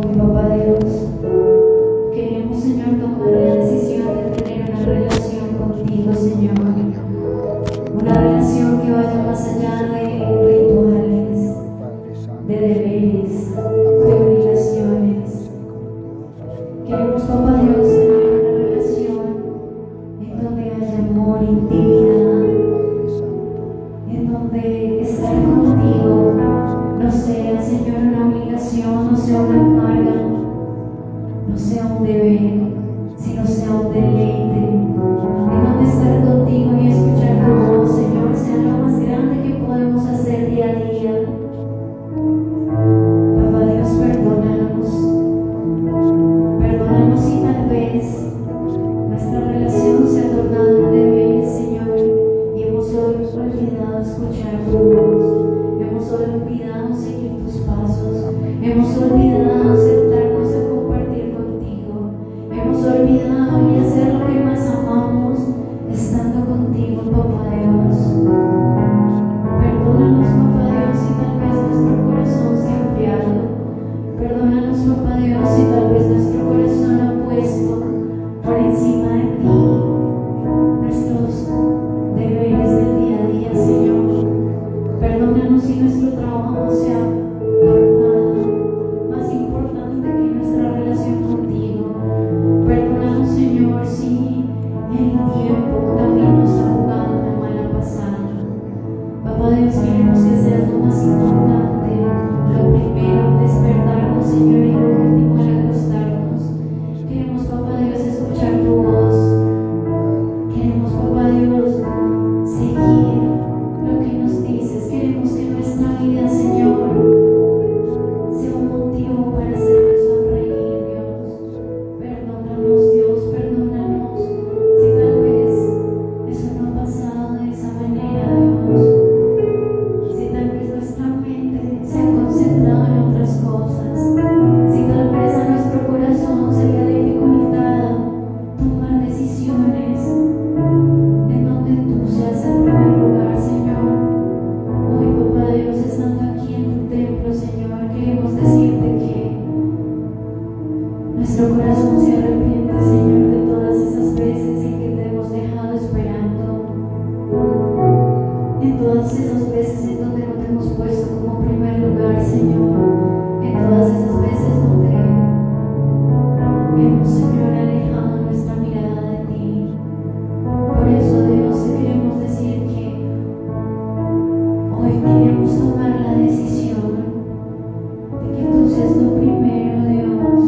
Hoy, papá Dios, queremos, Señor, tomar la decisión de tener una relación contigo, Señor. Una relación que vaya más allá de rituales, de deberes, de obligaciones. Queremos, papá Dios, tener una relación en donde haya amor, intimidad, en donde estar contigo no sea, Señor, una obligación, no sea una carga, no sea un deber, sino sea un deleite, en donde estar contigo y escuchar tu voz, Señor, sea lo más grande que podemos hacer día a día. Papá Dios, perdónanos si tal vez nuestra relación se ha tornado en deber, Señor, y hemos olvidado escuchar tu voz, hemos olvidado seguir tus pasos, hemos olvidado sentarnos a compartir contigo, hemos olvidado y hacer lo que más amamos estando contigo, papá Dios. Perdónanos, papá Dios, si tal vez nuestro corazón se ha enfriado. Perdónanos, papá Dios, si tal vez nuestro corazón ha puesto por encima de ti nuestros deberes del día a día, Señor. Perdónanos si nuestro trabajo se ha tornado más importante que nuestra relación contigo. Perdónanos, Señor, si el tiempo también nos ha jugado una mala pasada. Papá Dios, queremos que seas lo más importante, lo primero, despertarnos, Señor, y lo último, al acostarnos. Queremos, papá Dios, escuchar tu voz. Queremos, papá Dios, seguir lo que nos dices. Queremos que nuestra vida, Señor, sea un motivo para hacernos sonreír, Dios. Perdónanos, Dios, perdónanos si tal vez eso no ha pasado de esa manera, Dios. Si tal vez nuestra mente se ha concentrado en otras cosas, si tal vez a nuestro corazón se le ha dificultado tomar decisiones en donde tú seas el primer lugar, Señor. Hoy, papá Dios, estando aquí en tu templo, Señor, queremos decirte que nuestro corazón se arrepiente, Señor, de todas esas veces en que te hemos dejado esperando, en todas esas veces en donde no te hemos puesto como primer lugar, Señor, en todas esas veces donde hemos, Señor, alejado nuestra mirada de ti. Por eso, Dios, te queremos decir que hoy queremos tomar la decisión de que tú seas lo primero, Dios,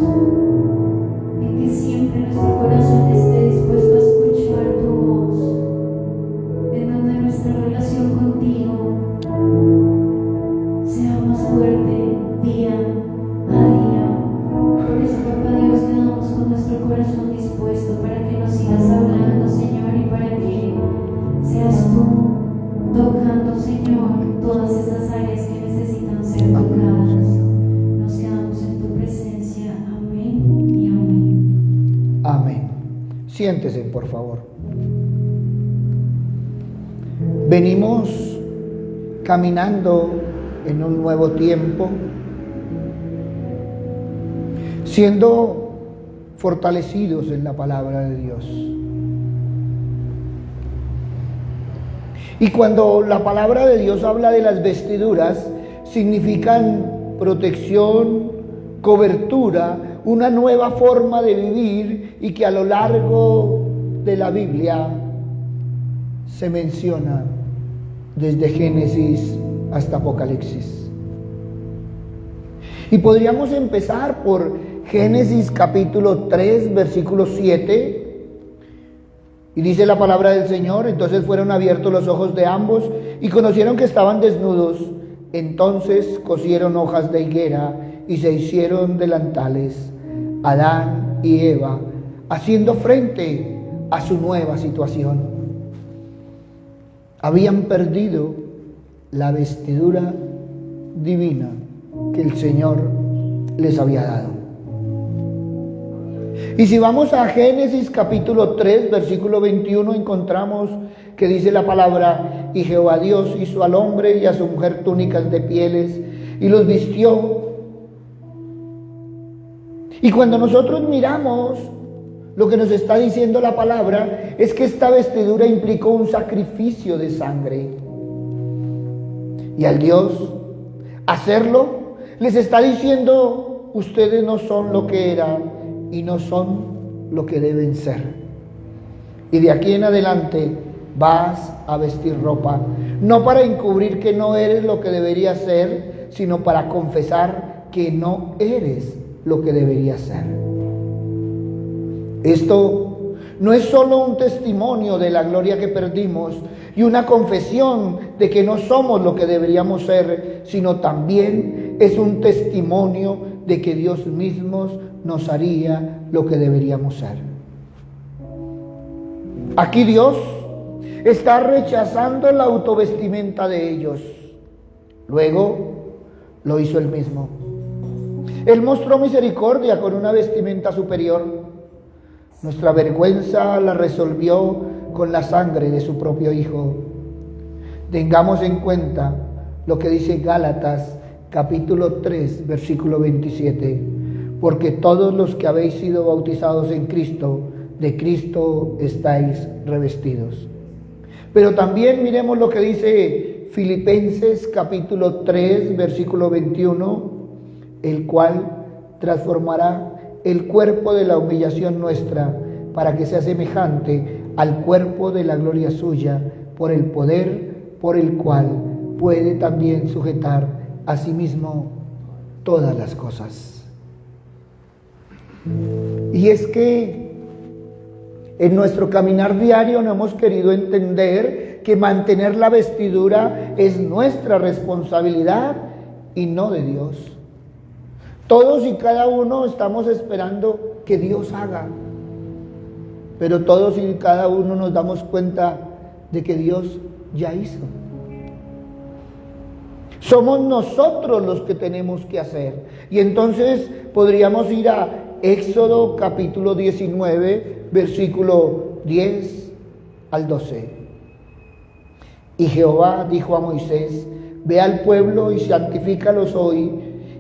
de que siempre nuestro corazón esté dispuesto a escuchar tu voz, en donde nuestra relación contigo sea más fuerte día a día. Por eso, papá Dios, quedamos con nuestro corazón dispuesto para que nos sigas hablando, Señor, y para que seas tú tocando, Señor, todas esas áreas que necesitan ser tocadas. Nos quedamos en tu presencia. Amén y amén. Amén. Siéntese, por favor. Venimos caminando en un nuevo tiempo, siendo fortalecidos en la palabra de Dios. Y cuando la palabra de Dios habla de las vestiduras, significan protección, cobertura, una nueva forma de vivir, y que a lo largo de la Biblia se menciona desde Génesis hasta Apocalipsis. Y podríamos empezar por Génesis capítulo 3, versículo 7. Y dice la palabra del Señor: entonces fueron abiertos los ojos de ambos y conocieron que estaban desnudos. Entonces cosieron hojas de higuera y se hicieron delantales, Adán y Eva, haciendo frente a su nueva situación. Habían perdido la vestidura divina que el Señor les había dado. Y si vamos a Génesis capítulo 3, versículo 21, encontramos que dice la palabra: y Jehová Dios hizo al hombre y a su mujer túnicas de pieles y los vistió. Y cuando nosotros miramos lo que nos está diciendo la palabra, es que esta vestidura implicó un sacrificio de sangre. Y al Dios hacerlo, les está diciendo: ustedes no son lo que eran y no son lo que deben ser. Y de aquí en adelante vas a vestir ropa, no para encubrir que no eres lo que deberías ser, sino para confesar que no eres lo que deberías ser. Esto no es solo un testimonio de la gloria que perdimos y una confesión de que no somos lo que deberíamos ser, sino también es un testimonio de que Dios mismo nos haría lo que deberíamos ser. Aquí Dios está rechazando la autovestimenta de ellos. Luego lo hizo Él mismo. Él mostró misericordia con una vestimenta superior. Nuestra vergüenza la resolvió con la sangre de su propio Hijo. Tengamos en cuenta lo que dice Gálatas capítulo 3, versículo 27. Porque todos los que habéis sido bautizados en Cristo, de Cristo estáis revestidos. Pero también miremos lo que dice Filipenses capítulo 3, versículo 21, el cual transformará el cuerpo de la humillación nuestra para que sea semejante al cuerpo de la gloria suya, por el poder por el cual puede también sujetar a sí mismo todas las cosas. Y es que en nuestro caminar diario no hemos querido entender que mantener la vestidura es nuestra responsabilidad y no de Dios. Todos y cada uno estamos esperando que Dios haga, pero todos y cada uno nos damos cuenta de que Dios ya hizo. Somos nosotros los que tenemos que hacer. Y entonces podríamos ir a Éxodo capítulo 19, versículo 10 al 12. Y Jehová dijo a Moisés: ve al pueblo y santifícalos hoy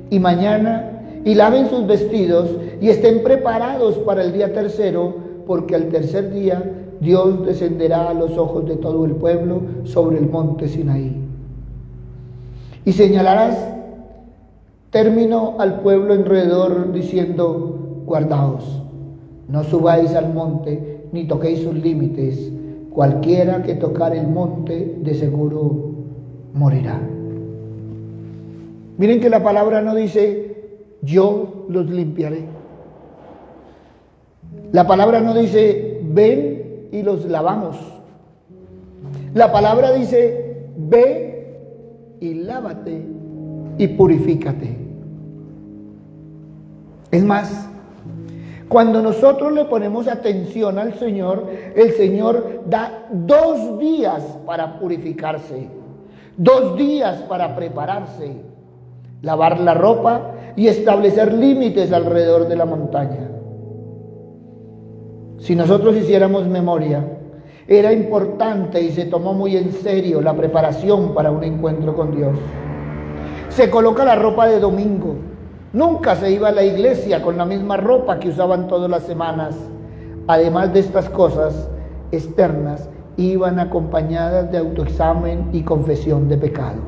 y mañana, y laven sus vestidos y estén preparados para el día tercero, porque al tercer día Dios descenderá a los ojos de todo el pueblo sobre el monte Sinaí. Y señalarás término al pueblo alrededor, diciendo: guardaos, no subáis al monte, ni toquéis sus límites. Cualquiera que tocar el monte, de seguro morirá. Miren que la palabra no dice: yo los limpiaré. La palabra no dice: ven y los lavamos. La palabra dice: ve y lávate y purifícate. Es más, cuando nosotros le ponemos atención al Señor, el Señor da 2 días para purificarse, 2 días para prepararse, lavar la ropa y establecer límites alrededor de la montaña. Si nosotros hiciéramos memoria, era importante y se tomó muy en serio la preparación para un encuentro con Dios. Se coloca la ropa de domingo. Nunca se iba a la iglesia con la misma ropa que usaban todas las semanas. Además de estas cosas externas, iban acompañadas de autoexamen y confesión de pecado.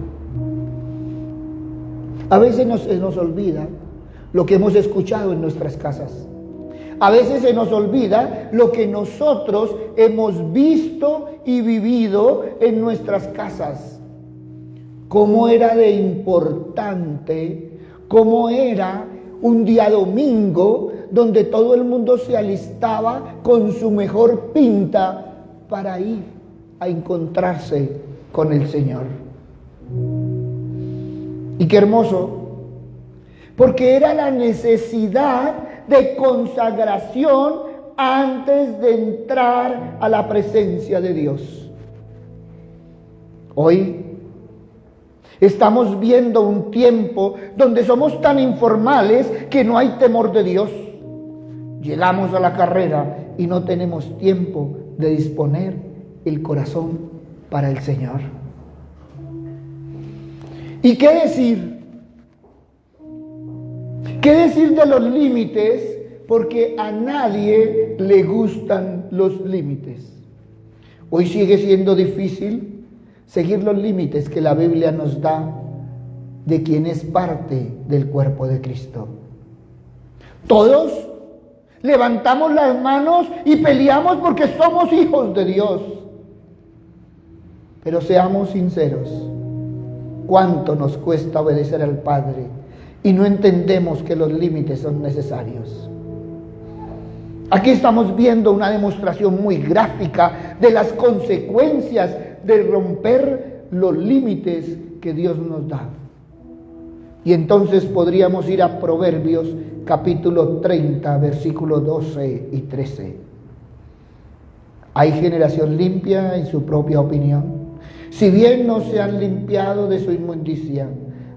A veces se nos olvida lo que hemos escuchado en nuestras casas. A veces se nos olvida lo que nosotros hemos visto y vivido en nuestras casas. Cómo era de importante, cómo era un día domingo donde todo el mundo se alistaba con su mejor pinta para ir a encontrarse con el Señor. Y qué hermoso, porque era la necesidad de consagración antes de entrar a la presencia de Dios. Hoy estamos viendo un tiempo donde somos tan informales que no hay temor de Dios. Llegamos a la carrera y no tenemos tiempo de disponer el corazón para el Señor. ¿Y qué decir ¿Qué decir de los límites? Porque a nadie le gustan los límites. Hoy sigue siendo difícil seguir los límites que la Biblia nos da de quien es parte del cuerpo de Cristo. Todos levantamos las manos y peleamos porque somos hijos de Dios. Pero seamos sinceros, ¿cuánto nos cuesta obedecer al Padre y no entendemos que los límites son necesarios? Aquí estamos viendo una demostración muy gráfica de las consecuencias de romper los límites que Dios nos da. Y entonces podríamos ir a Proverbios capítulo 30, versículos 12 y 13. Hay generación limpia en su propia opinión. Si bien no se han limpiado de su inmundicia,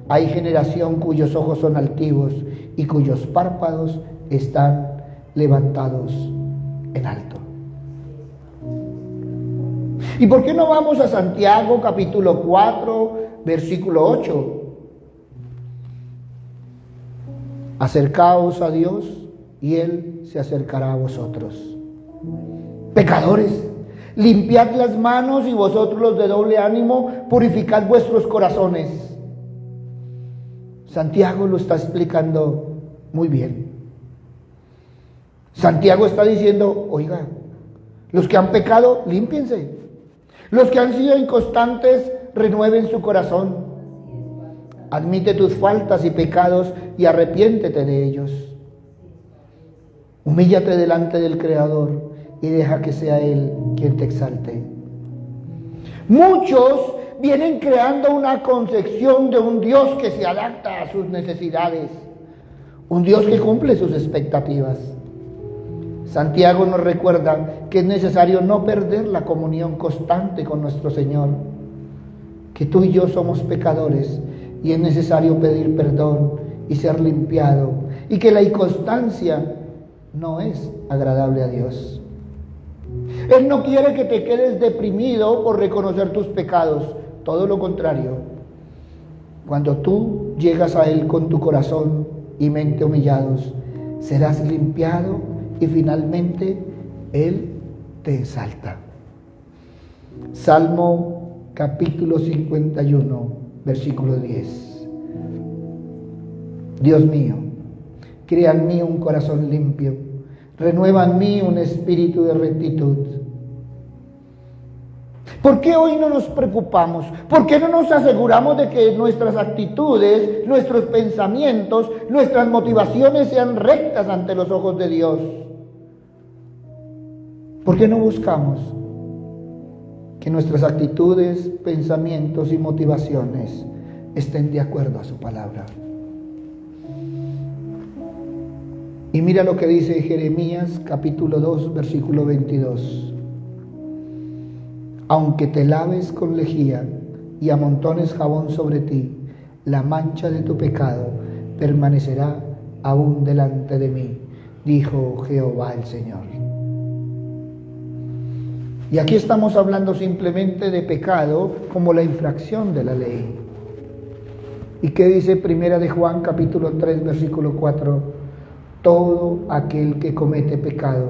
hay generación cuyos ojos son altivos y cuyos párpados están levantados en alto. ¿Y por qué no vamos a Santiago capítulo 4, versículo 8? Acercaos a Dios y Él se acercará a vosotros. Pecadores, limpiad las manos y vosotros los de doble ánimo, purificad vuestros corazones. Santiago lo está explicando muy bien. Santiago está diciendo, oiga, los que han pecado, límpiense. Los que han sido inconstantes, renueven su corazón. Admite tus faltas y pecados y arrepiéntete de ellos. Humíllate delante del Creador y deja que sea Él quien te exalte. Muchos vienen creando una concepción de un Dios que se adapta a sus necesidades, un Dios que cumple sus expectativas. Santiago nos recuerda que es necesario no perder la comunión constante con nuestro Señor, que tú y yo somos pecadores y es necesario pedir perdón y ser limpiado, y que la inconstancia no es agradable a Dios. Él no quiere que te quedes deprimido por reconocer tus pecados, todo lo contrario. Cuando tú llegas a Él con tu corazón y mente humillados, serás limpiado y finalmente Él te exalta. Salmo capítulo 51, versículo 10. Dios mío, crea en mí un corazón limpio, renueva en mí un espíritu de rectitud. ¿Por qué hoy no nos preocupamos? ¿Por qué no nos aseguramos de que nuestras actitudes, nuestros pensamientos, nuestras motivaciones sean rectas ante los ojos de Dios? ¿Por qué no buscamos que nuestras actitudes, pensamientos y motivaciones estén de acuerdo a su palabra? Y mira lo que dice Jeremías capítulo 2, versículo 22. Aunque te laves con lejía y amontones jabón sobre ti, la mancha de tu pecado permanecerá aún delante de mí, dijo Jehová el Señor. Y aquí estamos hablando simplemente de pecado como la infracción de la ley. ¿Y qué dice Primera de Juan capítulo 3, versículo 4? Todo aquel que comete pecado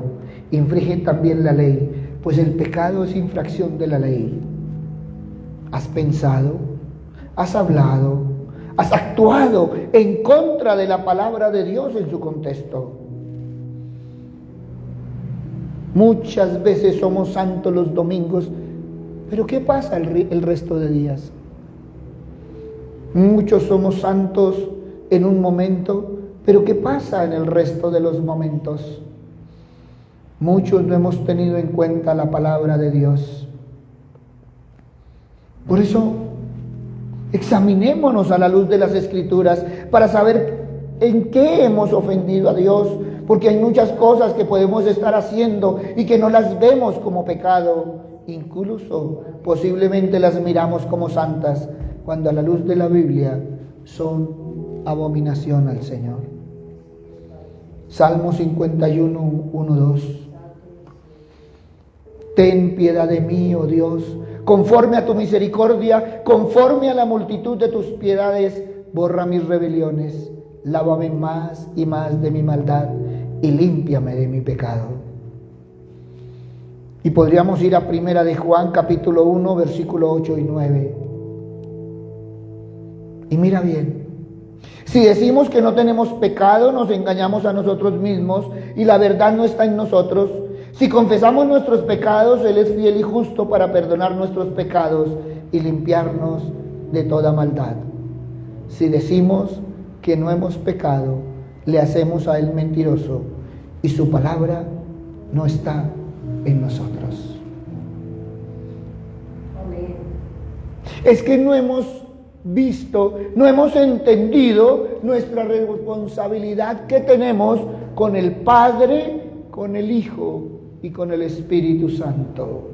infringe también la ley, pues el pecado es infracción de la ley. ¿Has pensado? ¿Has hablado? ¿Has actuado en contra de la palabra de Dios en su contexto? Muchas veces somos santos los domingos, pero ¿qué pasa el resto de días? Muchos somos santos en un momento, pero ¿qué pasa en el resto de los momentos? Muchos no hemos tenido en cuenta la palabra de Dios. Por eso, examinémonos a la luz de las Escrituras para saber en qué hemos ofendido a Dios, porque hay muchas cosas que podemos estar haciendo y que no las vemos como pecado, incluso posiblemente las miramos como santas, cuando a la luz de la Biblia son abominación al Señor. Salmo 51, 1, 2. Ten piedad de mí, oh Dios, conforme a tu misericordia, conforme a la multitud de tus piedades, borra mis rebeliones lávame más y más de mi maldad y límpiame de mi pecado. Y podríamos ir a Primera de Juan, capítulo 1, versículo 8 y 9. Y mira bien, si decimos que no tenemos pecado, nos engañamos a nosotros mismos y la verdad no está en nosotros. Si confesamos nuestros pecados, Él es fiel y justo para perdonar nuestros pecados y limpiarnos de toda maldad. Si decimos que no hemos pecado, le hacemos a Él mentiroso y su palabra no está en nosotros. Amén. Es que no hemos visto, no hemos entendido nuestra responsabilidad que tenemos con el Padre, con el Hijo y con el Espíritu Santo.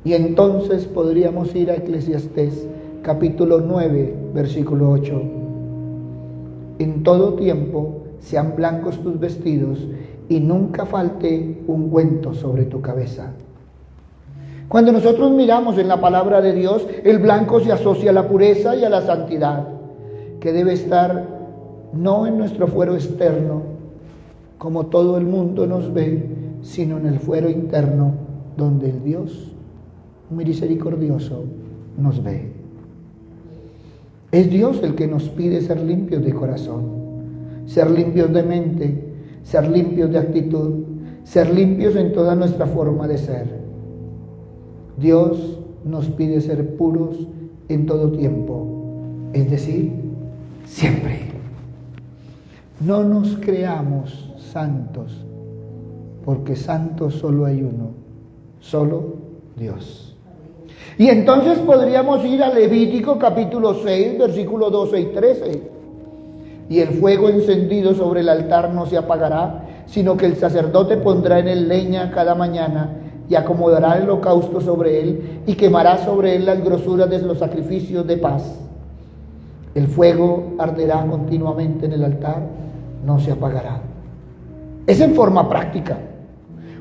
Y entonces podríamos ir a Eclesiastés capítulo 9, versículo 8. En todo tiempo sean blancos tus vestidos y nunca falte ungüento sobre tu cabeza. Cuando nosotros miramos en la palabra de Dios, el blanco se asocia a la pureza y a la santidad, que debe estar no en nuestro fuero externo, como todo el mundo nos ve, sino en el fuero interno, donde el Dios misericordioso nos ve. Es Dios el que nos pide ser limpios de corazón, ser limpios de mente, ser limpios de actitud, ser limpios en toda nuestra forma de ser. Dios nos pide ser puros en todo tiempo, es decir, siempre. No nos creamos santos, porque santo solo hay uno, solo Dios. Y entonces podríamos ir a Levítico capítulo 6, versículos 12 y 13. Y el fuego encendido sobre el altar no se apagará, sino que el sacerdote pondrá en él leña cada mañana y acomodará el holocausto sobre él y quemará sobre él las grosuras de los sacrificios de paz. El fuego arderá continuamente en el altar, no se apagará. Es en forma práctica.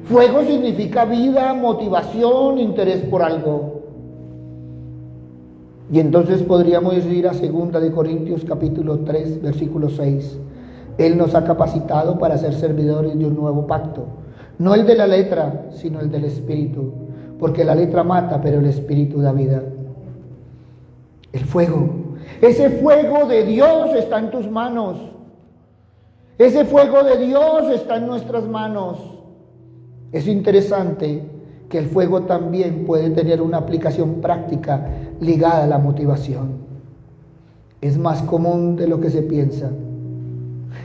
Fuego significa vida, motivación, interés por algo. Y entonces podríamos ir a 2 de Corintios capítulo 3, versículo 6. Él nos ha capacitado para ser servidores de un nuevo pacto. No el de la letra, sino el del Espíritu. Porque la letra mata, pero el Espíritu da vida. El fuego. Ese fuego de Dios está en tus manos. Ese fuego de Dios está en nuestras manos. Es interesante que el fuego también puede tener una aplicación práctica ligada a la motivación. Es más común de lo que se piensa.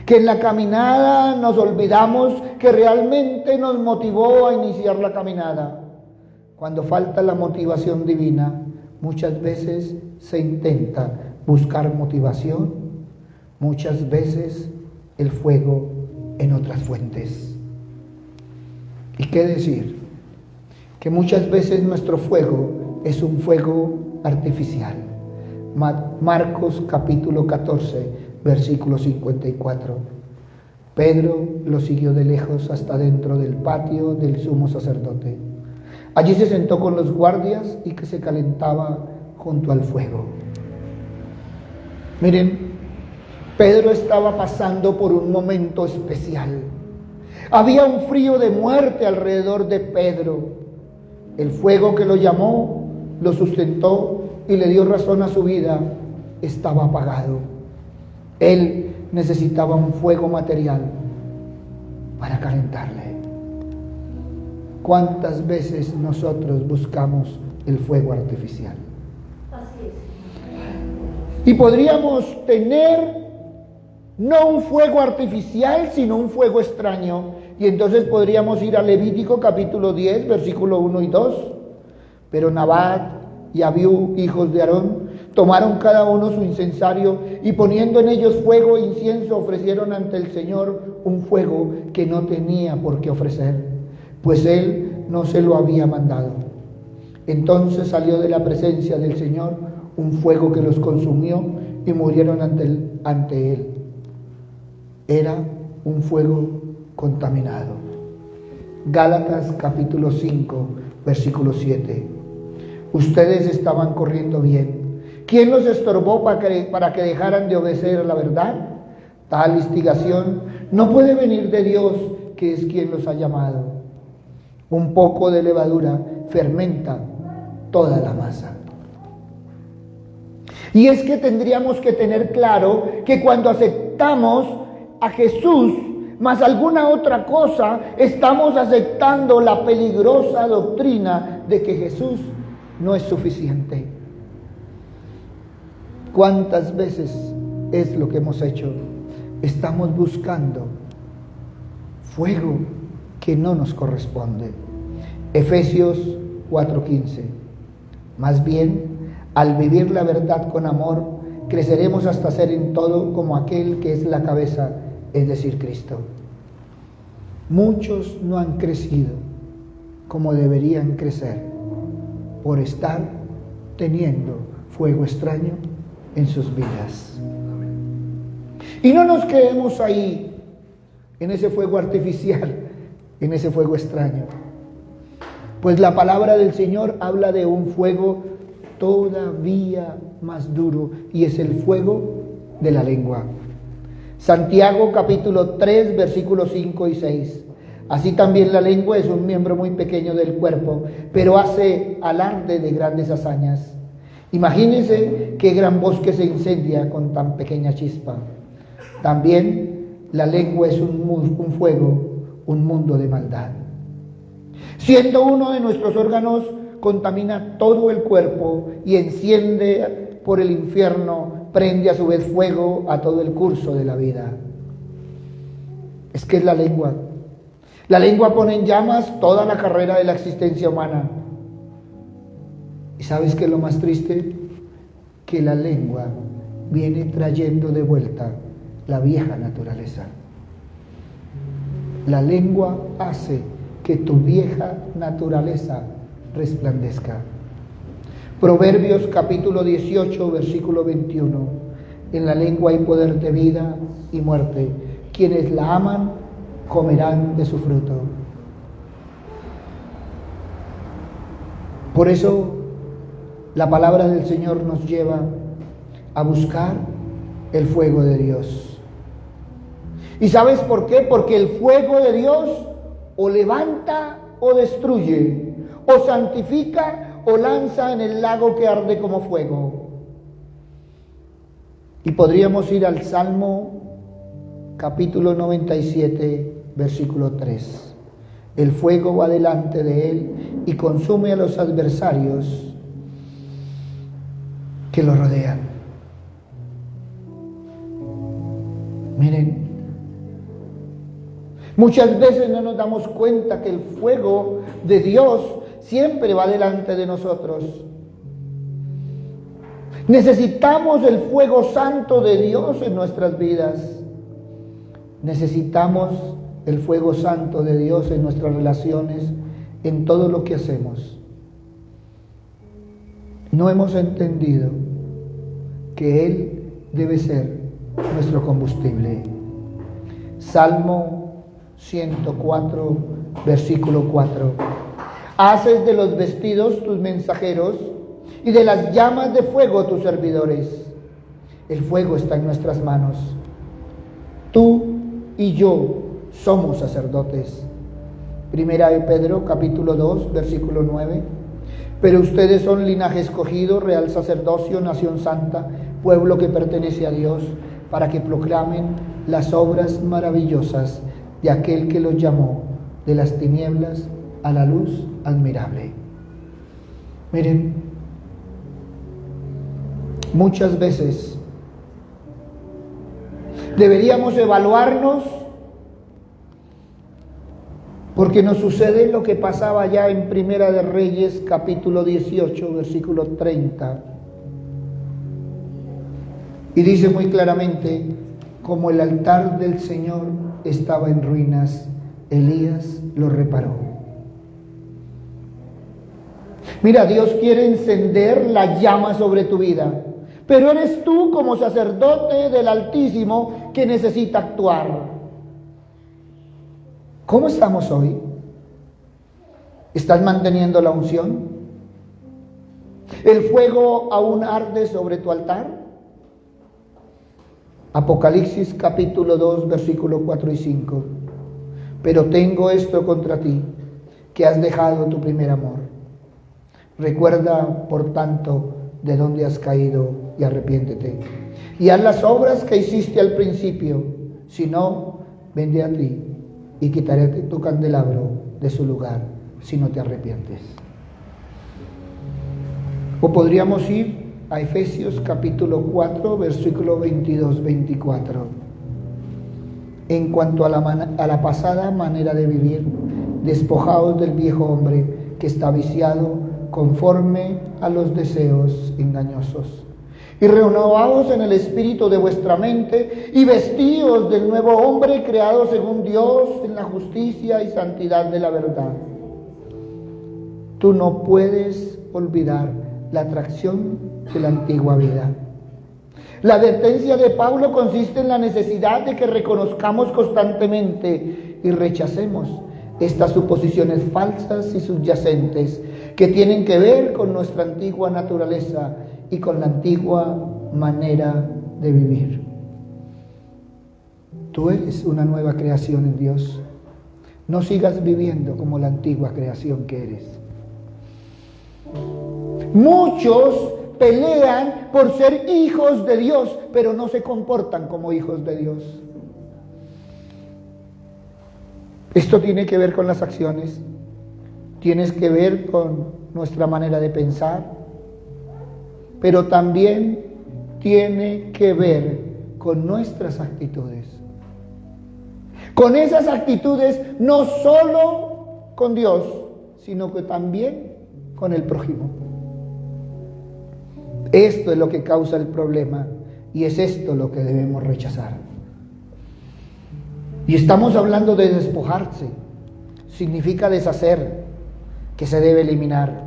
Que en la caminada nos olvidamos que realmente nos motivó a iniciar la caminada. Cuando falta la motivación divina, muchas veces se intenta buscar motivación, muchas veces el fuego en otras fuentes. ¿Y qué decir? Que muchas veces nuestro fuego es un fuego artificial. Marcos capítulo 14, versículo 54. Pedro lo siguió de lejos hasta dentro del patio del sumo sacerdote. Allí se sentó con los guardias y que se calentaba junto al fuego. Miren, Pedro estaba pasando por un momento especial. Había un frío de muerte alrededor de Pedro. El fuego que lo llamó, lo sustentó y le dio razón a su vida, estaba apagado. Él necesitaba un fuego material para calentarle. ¿Cuántas veces nosotros buscamos el fuego artificial? Así es. Y podríamos tener no un fuego artificial, sino un fuego extraño. Y entonces podríamos ir a Levítico capítulo 10, versículo 1 y 2. Pero Nabat y Abiú, hijos de Aarón, tomaron cada uno su incensario y poniendo en ellos fuego e incienso ofrecieron ante el Señor un fuego que no tenía por qué ofrecer, pues Él no se lo había mandado. Entonces salió de la presencia del Señor un fuego que los consumió y murieron ante Él. Era un fuego contaminado. Gálatas capítulo 5, versículo 7. Ustedes estaban corriendo bien. ¿Quién los estorbó para que dejaran de obedecer la verdad? Tal instigación no puede venir de Dios, que es quien los ha llamado. Un poco de levadura fermenta toda la masa. Y es que tendríamos que tener claro que cuando aceptamos a Jesús más alguna otra cosa, estamos aceptando la peligrosa doctrina de que Jesús no es suficiente. ¿Cuántas veces es lo que hemos hecho? Estamos buscando fuego que no nos corresponde. Efesios 4:15. Más bien, al vivir la verdad con amor, creceremos hasta ser en todo como aquel que es la cabeza, es decir, Cristo. Muchos no han crecido como deberían crecer por estar teniendo fuego extraño en sus vidas. Y no nos quedemos ahí, en ese fuego artificial, en ese fuego extraño. Pues la palabra del Señor habla de un fuego todavía más duro, y es el fuego de la lengua. Santiago capítulo 3, versículos 5 y 6. Así también la lengua es un miembro muy pequeño del cuerpo, pero hace alarde de grandes hazañas. Imagínense qué gran bosque se incendia con tan pequeña chispa. También la lengua es un fuego, un mundo de maldad. Siendo uno de nuestros órganos, contamina todo el cuerpo y enciende por el infierno, prende a su vez fuego a todo el curso de la vida. Es que es la lengua. La lengua pone en llamas toda la carrera de la existencia humana. ¿Y sabes qué es lo más triste? Que la lengua viene trayendo de vuelta la vieja naturaleza. La lengua hace que tu vieja naturaleza resplandezca. Proverbios capítulo 18, versículo 21. En la lengua hay poder de vida y muerte. Quienes la aman comerán de su fruto. Por eso la palabra del Señor nos lleva a buscar el fuego de Dios. ¿Y sabes por qué? Porque el fuego de Dios o levanta o destruye, o santifica o lanza en el lago que arde como fuego. Y podríamos ir al Salmo capítulo 97, versículo 3. El fuego va delante de él y consume a los adversarios que lo rodean. Miren, muchas veces no nos damos cuenta que el fuego de Dios siempre va delante de nosotros. Necesitamos el fuego santo de Dios en nuestras vidas. Necesitamos el fuego santo de Dios en nuestras relaciones, en todo lo que hacemos. No hemos entendido que Él debe ser nuestro combustible. Salmo 104, versículo 4. Haces de los vestidos tus mensajeros y de las llamas de fuego tus servidores. El fuego está en nuestras manos. Tú y yo somos sacerdotes. Primera de Pedro, capítulo 2, versículo 9. Pero ustedes son linaje escogido, real sacerdocio, nación santa, pueblo que pertenece a Dios, para que proclamen las obras maravillosas de aquel que los llamó de las tinieblas a la luz admirable. Miren, muchas veces deberíamos evaluarnos porque nos sucede lo que pasaba ya en Primera de Reyes, capítulo 18, versículo 30. Y dice muy claramente, como el altar del Señor estaba en ruinas, Elías lo reparó. Mira, Dios quiere encender la llama sobre tu vida, pero eres tú como sacerdote del Altísimo que necesita actuar. ¿Cómo estamos hoy? ¿Estás manteniendo la unción? ¿El fuego aún arde sobre tu altar? Apocalipsis capítulo 2, versículo 4 y 5. Pero tengo esto contra ti, que has dejado tu primer amor. Recuerda, por tanto, de dónde has caído y arrepiéntete. Y haz las obras que hiciste al principio. Si no, vendré a ti y quitaré tu candelabro de su lugar, si no te arrepientes. O podríamos ir a Efesios capítulo 4, versículo 22-24. En cuanto a la pasada manera de vivir, despojaos del viejo hombre que está viciado conforme a los deseos engañosos. Y renovaos en el espíritu de vuestra mente y vestíos del nuevo hombre creado según Dios en la justicia y santidad de la verdad. Tú no puedes olvidar la atracción de la antigua vida. La advertencia de Pablo consiste en la necesidad de que reconozcamos constantemente y rechacemos estas suposiciones falsas y subyacentes que tienen que ver con nuestra antigua naturaleza y con la antigua manera de vivir. Tú eres una nueva creación en Dios. No sigas viviendo como la antigua creación que eres. Muchos pelean por ser hijos de Dios, pero no se comportan como hijos de Dios. Esto tiene que ver con las acciones, tiene que ver con nuestra manera de pensar, pero también tiene que ver con nuestras actitudes. Con esas actitudes no solo con Dios, sino que también con el prójimo. Esto es lo que causa el problema y es esto lo que debemos rechazar. Y estamos hablando de despojarse. Significa deshacer, que se debe eliminar.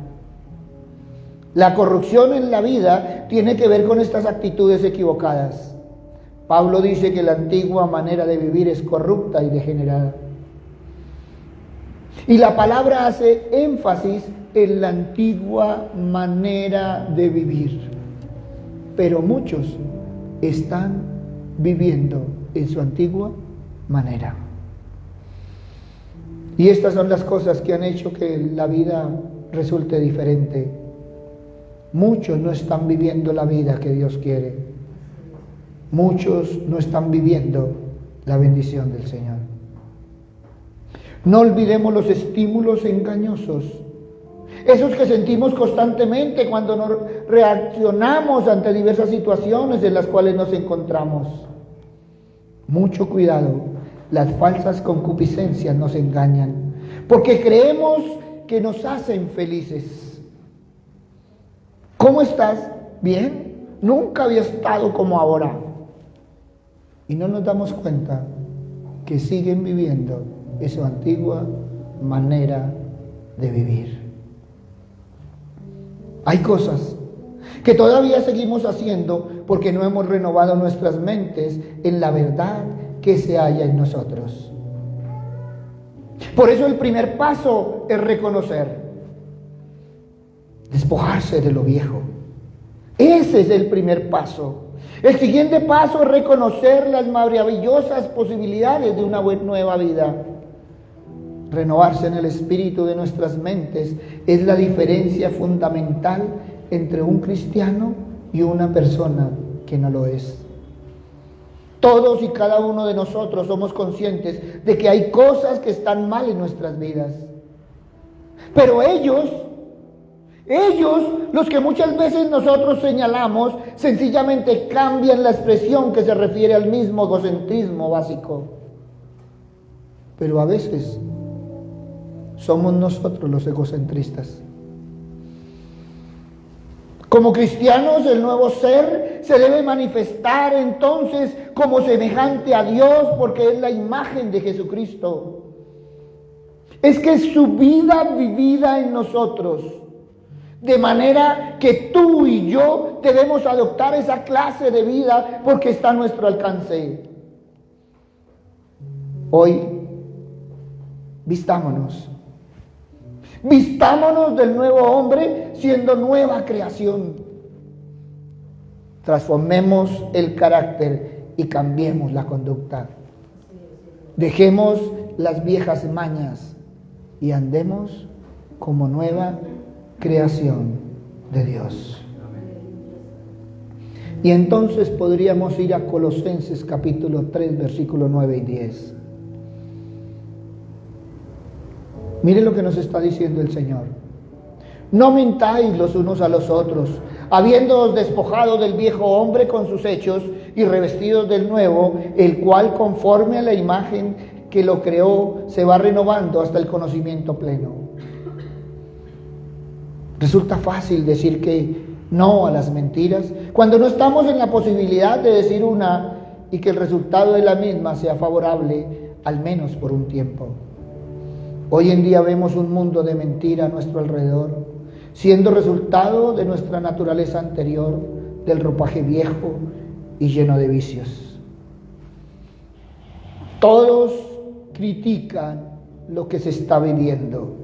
La corrupción en la vida tiene que ver con estas actitudes equivocadas. Pablo dice que la antigua manera de vivir es corrupta y degenerada. Y la palabra hace énfasis en la antigua manera de vivir. Pero muchos están viviendo en su antigua manera. Y estas son las cosas que han hecho que la vida resulte diferente. Muchos no están viviendo la vida que Dios quiere. Muchos no están viviendo la bendición del Señor. No olvidemos los estímulos engañosos, esos que sentimos constantemente cuando nos reaccionamos ante diversas situaciones en las cuales nos encontramos. Mucho cuidado, las falsas concupiscencias nos engañan, porque creemos que nos hacen felices. ¿Cómo estás? Bien, nunca había estado como ahora. Y no nos damos cuenta que siguen viviendo esa antigua manera de vivir. Hay cosas que todavía seguimos haciendo porque no hemos renovado nuestras mentes en la verdad que se halla en nosotros. Por eso el primer paso es reconocer, despojarse de lo viejo. Ese es el primer paso. El siguiente paso es reconocer las maravillosas posibilidades de una nueva vida. Renovarse en el espíritu de nuestras mentes es la diferencia fundamental entre un cristiano y una persona que no lo es. Todos y cada uno de nosotros somos conscientes de que hay cosas que están mal en nuestras vidas. Pero ellos, los que muchas veces nosotros señalamos, sencillamente cambian la expresión que se refiere al mismo egocentrismo básico. Pero a veces somos nosotros los egocentristas. Como cristianos, el nuevo ser se debe manifestar entonces como semejante a Dios, porque es la imagen de Jesucristo. Es que es su vida vivida en nosotros, de manera que tú y yo debemos adoptar esa clase de vida porque está a nuestro alcance. Hoy, vistámonos del nuevo hombre siendo nueva creación. Transformemos el carácter y cambiemos la conducta. Dejemos las viejas mañas y andemos como nueva creación de Dios. Y entonces podríamos ir a Colosenses capítulo 3, versículos 9 y 10. Mire lo que nos está diciendo el Señor. No mintáis los unos a los otros, habiéndoos despojado del viejo hombre con sus hechos y revestidos del nuevo, el cual conforme a la imagen que lo creó se va renovando hasta el conocimiento pleno. Resulta fácil decir que no a las mentiras cuando no estamos en la posibilidad de decir una y que el resultado de la misma sea favorable, al menos por un tiempo. Hoy en día vemos un mundo de mentira a nuestro alrededor, siendo resultado de nuestra naturaleza anterior, del ropaje viejo y lleno de vicios. Todos critican lo que se está viviendo.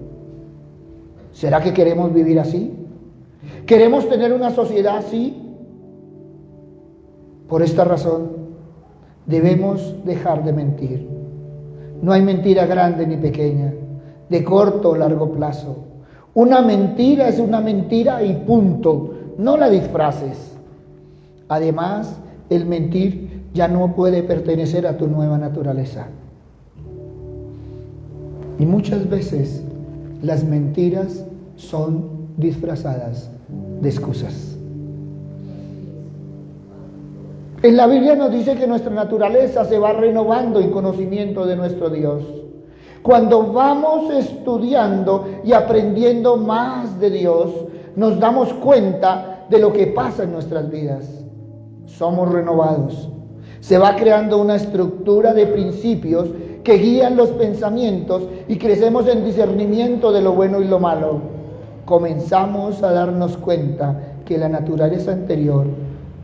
¿Será que queremos vivir así? ¿Queremos tener una sociedad así? Por esta razón, debemos dejar de mentir. No hay mentira grande ni pequeña, de corto o largo plazo. Una mentira es una mentira y punto, no la disfraces. Además, el mentir ya no puede pertenecer a tu nueva naturaleza. Y muchas veces las mentiras son disfrazadas de excusas. En la Biblia nos dice que nuestra naturaleza se va renovando en conocimiento de nuestro Dios. Cuando vamos estudiando y aprendiendo más de Dios, nos damos cuenta de lo que pasa en nuestras vidas. Somos renovados. Se va creando una estructura de principios que guían los pensamientos y crecemos en discernimiento de lo bueno y lo malo. Comenzamos a darnos cuenta que la naturaleza anterior,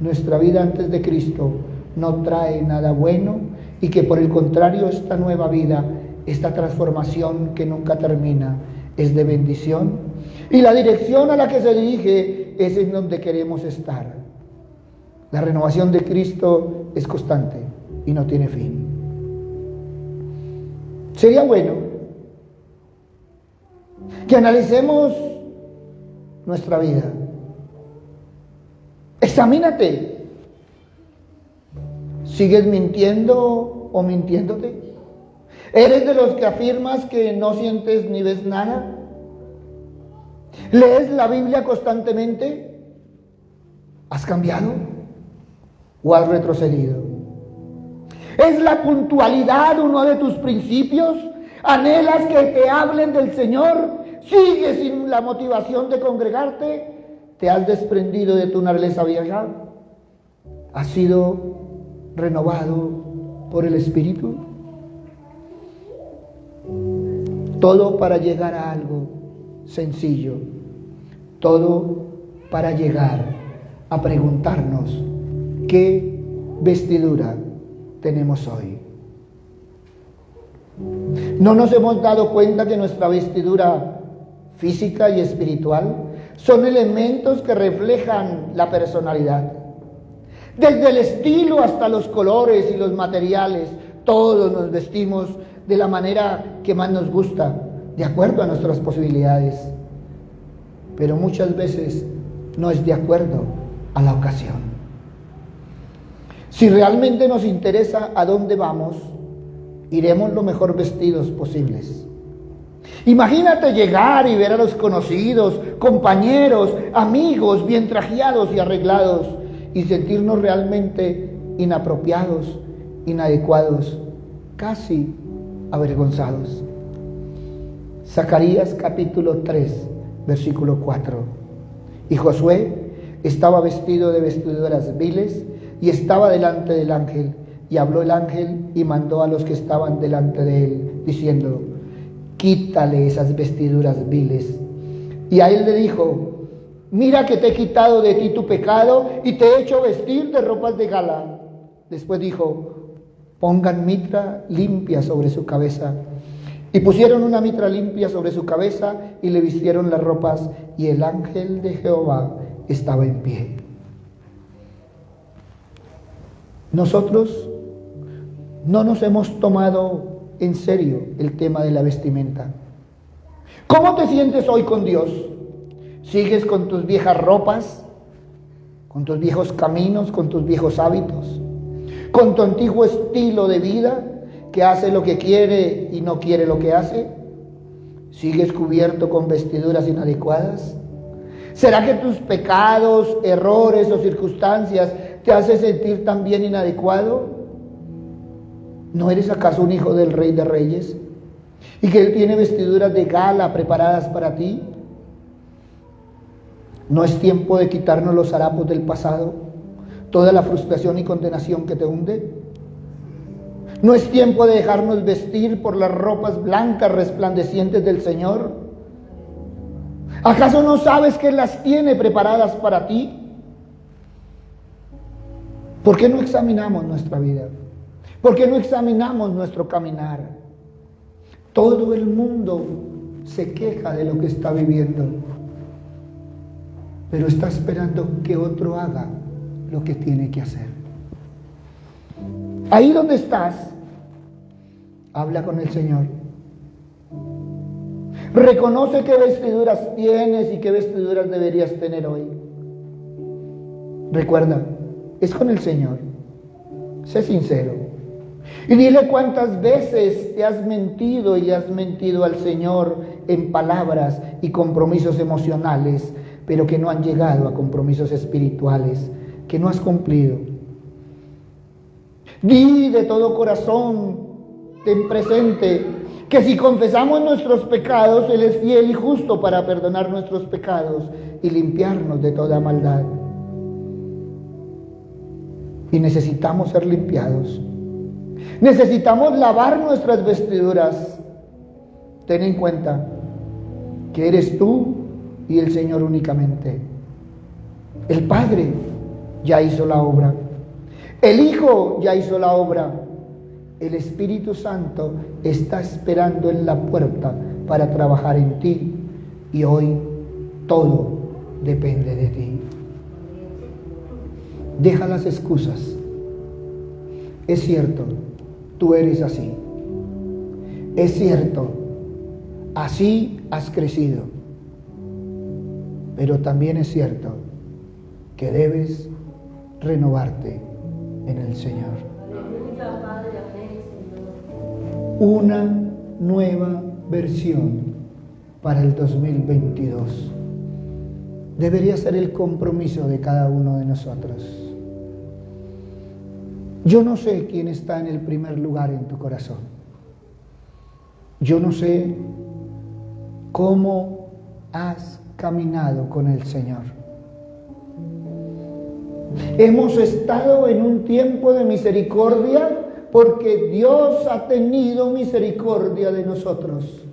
nuestra vida antes de Cristo, no trae nada bueno y que por el contrario esta nueva vida, esta transformación que nunca termina, es de bendición y la dirección a la que se dirige es en donde queremos estar. La renovación de Cristo es constante y no tiene fin. Sería bueno que analicemos nuestra vida. Examínate. ¿Sigues mintiendo o mintiéndote? ¿Eres de los que afirmas que no sientes ni ves nada? ¿Lees la Biblia constantemente? ¿Has cambiado o has retrocedido? ¿Es la puntualidad uno de tus principios? ¿Anhelas que te hablen del Señor? ¿Sigues sin la motivación de congregarte? ¿Te has desprendido de tu naturaleza vieja? ¿Has sido renovado por el Espíritu? Todo para llegar a algo sencillo. Todo para llegar a preguntarnos qué vestidura tenemos hoy. ¿No nos hemos dado cuenta que nuestra vestidura física y espiritual son elementos que reflejan la personalidad? Desde el estilo hasta los colores y los materiales, todos nos vestimos de la manera que más nos gusta, de acuerdo a nuestras posibilidades. Pero muchas veces no es de acuerdo a la ocasión. Si realmente nos interesa a dónde vamos, iremos lo mejor vestidos posibles. Imagínate llegar y ver a los conocidos, compañeros, amigos bien trajeados y arreglados y sentirnos realmente inapropiados, inadecuados, casi avergonzados. Zacarías capítulo 3, versículo 4. Y Josué estaba vestido de vestiduras viles y estaba delante del ángel. Y habló el ángel y mandó a los que estaban delante de él, diciendo: quítale esas vestiduras viles. Y a él le dijo: mira que te he quitado de ti tu pecado y te he hecho vestir de ropas de gala. Después dijo: pongan mitra limpia sobre su cabeza. Y pusieron una mitra limpia sobre su cabeza y le vistieron las ropas, y el ángel de Jehová estaba en pie. Nosotros no nos hemos tomado en serio el tema de la vestimenta. ¿Cómo te sientes hoy con Dios? ¿Sigues con tus viejas ropas? ¿Con tus viejos caminos? ¿Con tus viejos hábitos? ¿Con tu antiguo estilo de vida que hace lo que quiere y no quiere lo que hace? ¿Sigues cubierto con vestiduras inadecuadas? ¿Será que tus pecados, errores o circunstancias te hacen sentir también inadecuado? ¿No eres acaso un hijo del Rey de Reyes? ¿Y que Él tiene vestiduras de gala preparadas para ti? ¿No es tiempo de quitarnos los harapos del pasado? Toda la frustración y condenación que te hunde. ¿No es tiempo de dejarnos vestir por las ropas blancas resplandecientes del Señor? ¿Acaso no sabes que Él las tiene preparadas para ti? ¿Por qué no examinamos nuestra vida? ¿Por qué no examinamos nuestro caminar? Todo el mundo se queja de lo que está viviendo, pero está esperando que otro haga lo que tiene que hacer. Ahí donde estás, habla con el Señor. Reconoce qué vestiduras tienes y qué vestiduras deberías tener hoy. Recuerda, es con el Señor. Sé sincero. Y dile cuántas veces te has mentido y has mentido al Señor en palabras y compromisos emocionales, pero que no han llegado a compromisos espirituales, que no has cumplido. Di de todo corazón, ten presente, que si confesamos nuestros pecados, Él es fiel y justo para perdonar nuestros pecados y limpiarnos de toda maldad. Y necesitamos ser limpiados. Necesitamos lavar nuestras vestiduras. Ten en cuenta que eres tú y el Señor únicamente. El Padre ya hizo la obra. El Hijo ya hizo la obra. El Espíritu Santo está esperando en la puerta para trabajar en ti. Y hoy todo depende de ti. Deja las excusas. Es cierto, tú eres así. Es cierto, así has crecido. Pero también es cierto que debes renovarte en el Señor. Una nueva versión para el 2022 debería ser el compromiso de cada uno de nosotros. Yo no sé quién está en el primer lugar en tu corazón. Yo no sé cómo has caminado con el Señor. Hemos estado en un tiempo de misericordia porque Dios ha tenido misericordia de nosotros.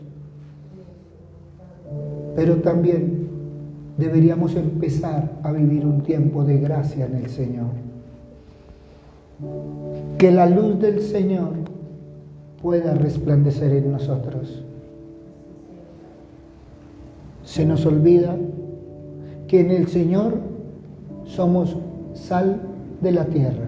Pero también deberíamos empezar a vivir un tiempo de gracia en el Señor. Que la luz del Señor pueda resplandecer en nosotros. Se nos olvida que en el Señor somos sal de la tierra.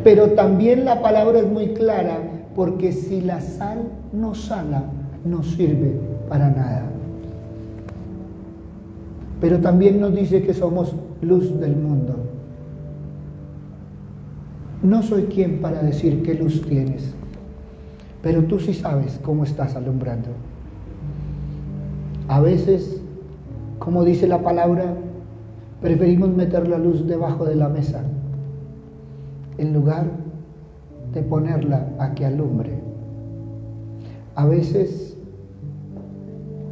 Pero también la palabra es muy clara, porque si la sal no sala, no sirve para nada. Pero también nos dice que somos luz del mundo. No soy quien para decir qué luz tienes, pero tú sí sabes cómo estás alumbrando. A veces, como dice la palabra, preferimos meter la luz debajo de la mesa en lugar de ponerla a que alumbre. A veces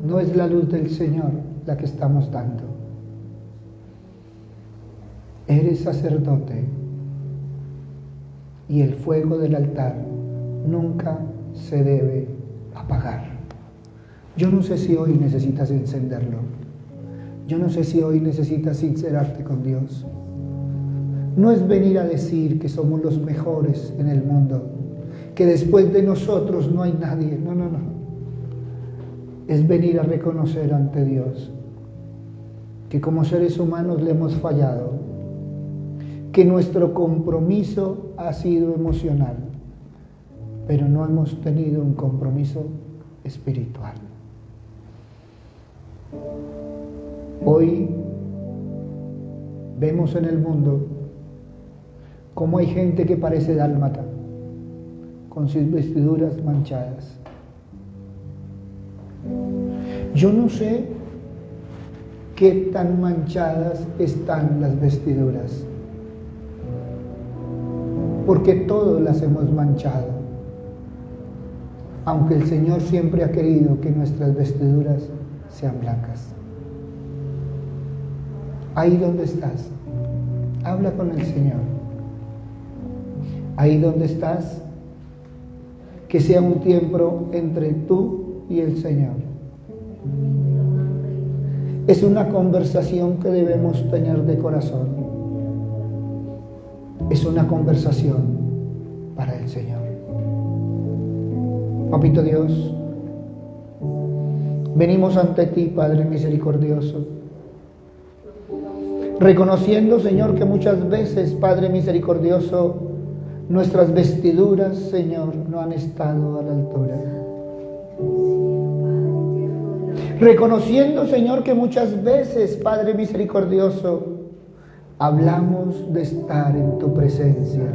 no es la luz del Señor la que estamos dando. Eres sacerdote y el fuego del altar nunca se debe apagar. Yo no sé si hoy necesitas encenderlo. Yo no sé si hoy necesitas sincerarte con Dios. No es venir a decir que somos los mejores en el mundo, que después de nosotros no hay nadie. No. Es venir a reconocer ante Dios que como seres humanos le hemos fallado, que nuestro compromiso ha sido emocional, pero no hemos tenido un compromiso espiritual. Hoy vemos en el mundo cómo hay gente que parece dálmata, con sus vestiduras manchadas. Yo no sé qué tan manchadas están las vestiduras, porque todos las hemos manchado, aunque el Señor siempre ha querido que nuestras vestiduras sean blancas. Ahí donde estás, habla con el Señor. Ahí donde estás, que sea un tiempo entre tú y el Señor. Es una conversación que debemos tener de corazón. Es una conversación para el Señor. Papito Dios, venimos ante ti, Padre misericordioso, reconociendo, Señor, que muchas veces, Padre misericordioso, nuestras vestiduras, Señor, no han estado a la altura. Reconociendo, Señor, que muchas veces, Padre misericordioso, hablamos de estar en tu presencia,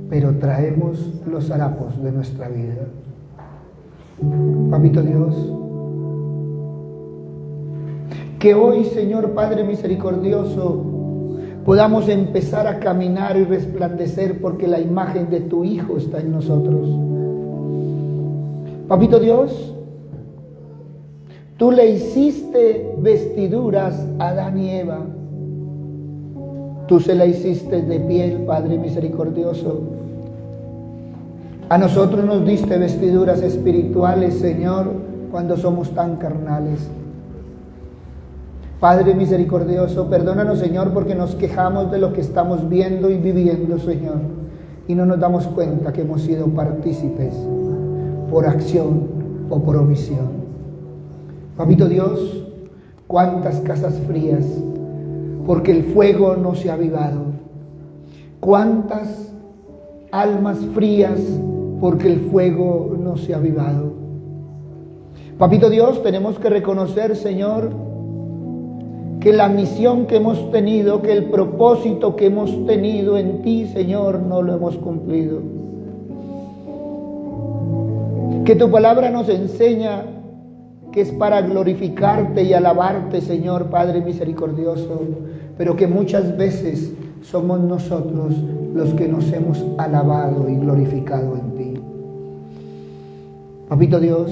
pero traemos los harapos de nuestra vida. Papito Dios, que hoy, Señor Padre misericordioso, podamos empezar a caminar y resplandecer porque la imagen de tu Hijo está en nosotros. Papito Dios, tú le hiciste vestiduras a Adán y Eva. Tú se la hiciste de piel, Padre misericordioso. A nosotros nos diste vestiduras espirituales, Señor, cuando somos tan carnales. Padre misericordioso, perdónanos, Señor, porque nos quejamos de lo que estamos viendo y viviendo, Señor, y no nos damos cuenta que hemos sido partícipes por acción o por omisión. Papito Dios, cuántas casas frías, porque el fuego no se ha avivado. Cuántas almas frías, porque el fuego no se ha avivado. Papito Dios, tenemos que reconocer, Señor, que la misión que hemos tenido, que el propósito que hemos tenido en ti, Señor, no lo hemos cumplido. Que tu palabra nos enseña que es para glorificarte y alabarte, Señor Padre misericordioso, pero que muchas veces somos nosotros los que nos hemos alabado y glorificado en ti. Papito Dios,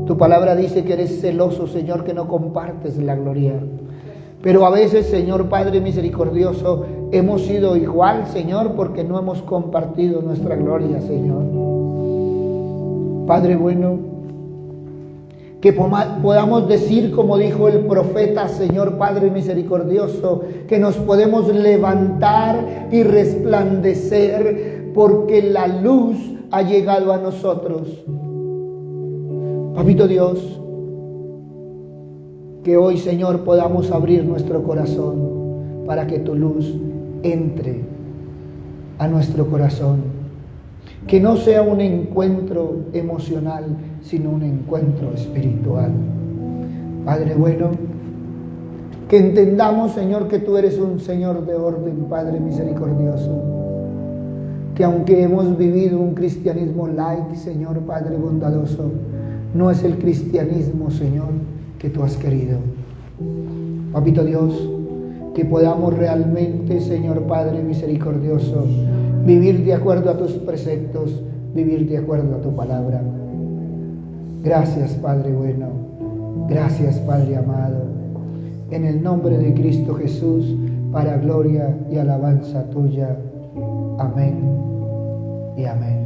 tu palabra dice que eres celoso, Señor, que no compartes la gloria. Pero a veces, Señor Padre misericordioso, hemos sido igual, Señor, porque no hemos compartido nuestra gloria, Señor. Padre bueno, que podamos decir, como dijo el profeta, Señor Padre misericordioso, que nos podemos levantar y resplandecer porque la luz ha llegado a nosotros. Papito Dios, que hoy, Señor, podamos abrir nuestro corazón para que tu luz entre a nuestro corazón. Que no sea un encuentro emocional, sino un encuentro espiritual. Padre bueno, que entendamos, Señor, que tú eres un Señor de orden, Padre misericordioso. Que aunque hemos vivido un cristianismo light, Señor Padre bondadoso, no es el cristianismo, Señor, que tú has querido. Papito Dios, que podamos realmente, Señor Padre misericordioso, vivir de acuerdo a tus preceptos, vivir de acuerdo a tu palabra. Gracias, Padre bueno. Gracias, Padre amado. En el nombre de Cristo Jesús, para gloria y alabanza tuya. Amén y amén.